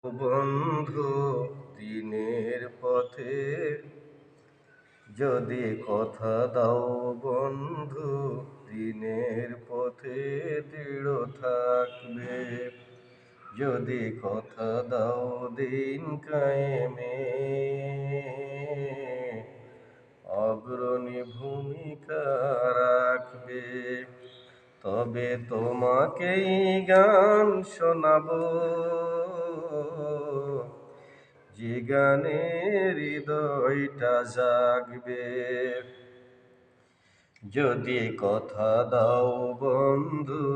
বন্ধু দিনের পথে যদি কথা দাও বন্ধু দিনের পথে দৃঢ় থাকবে। যদি কথা দাও দিন কায়েমে অগ্রণী ভূমিকা রাখবে। তবে তোমাকেই গান শোনাবো, যে গানে হৃদয়টা জাগবে। যদি কথা দাও বন্ধু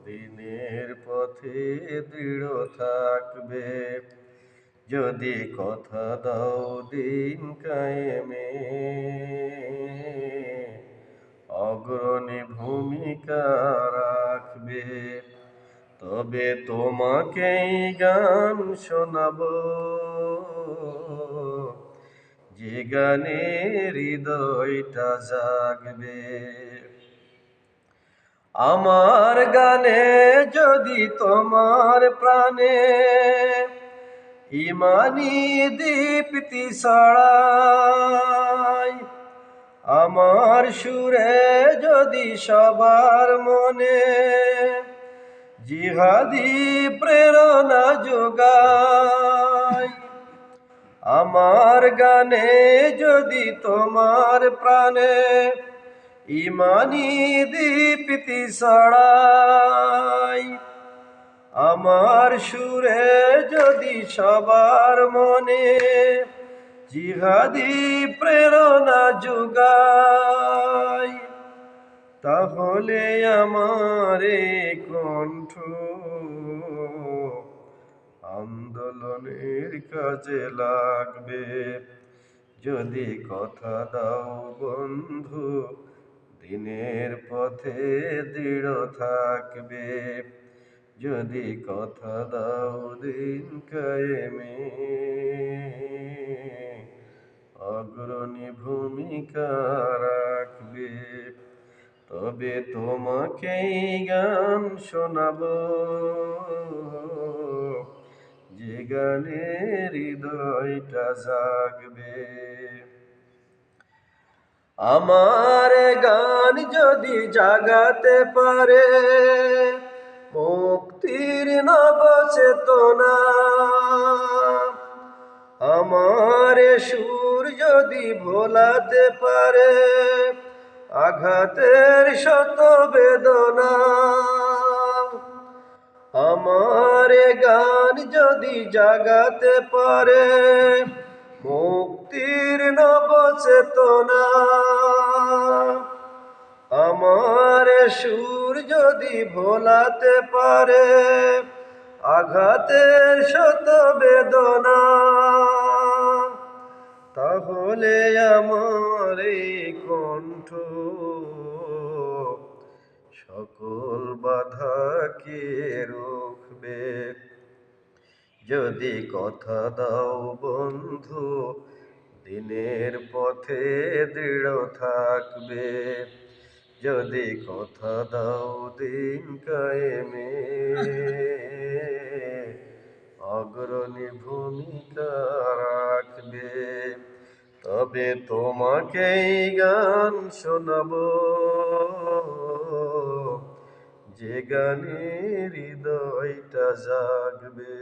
দিনের পথে দৃঢ় থাকবে। যদি কথা দাও দিন কায়েমে অগ্রণী ভূমিকা রাখবে। তবে তোমাকেই গান শোনাবো, যে গানে হৃদয়টা জাগবে। আমার গানে যদি তোমার প্রাণে ইমানি দীপ্তি ছড়ায়, আমার সুরে যদি সবার মনে জিহাদি প্রেরণা যোগায়, আমার গানে যদি তোমার প্রাণে ইমানি দীপ্তি ছড়ায়, আমার সুরে যদি সবার মনে জিহাদি প্রেরণা যোগায়, তাহলে আমার এই কণ্ঠ আন্দোলনের কাজে লাগবে। যদি কথা দাও বন্ধু দিনের পথে দৃঢ় থাকবে। যদি কথা দাও দিন কায়েমে অগ্রণী ভূমিকা রাখবে। তবে তোমাকেই গান শোনাবো, যে গানে হৃদয়টা জাগবে। আমার গান যদি জাগাতে পারে মুক্তির নব চেতনা, আমার সুর যদি ভোলাতে পারে আঘাতের শত বেদনা, আমার গান যদি জাগাতে পারে মুক্তির নব চেতনা, আমার সুর যদি ভোলাতে পারে আঘাতের শত বেদনা, তাহলে আমার এই কণ্ঠ সকল বাধাকে রুখবে। যদি কথা দাও বন্ধু দিনের পথে দৃঢ় থাকবে। যদি কথা দাও দিন কায়েমে অগ্রণী ভূমিকা রাখবে। তবে তোমাকেই গান শোনাবো, যে গানে হৃদয়টা জাগবে।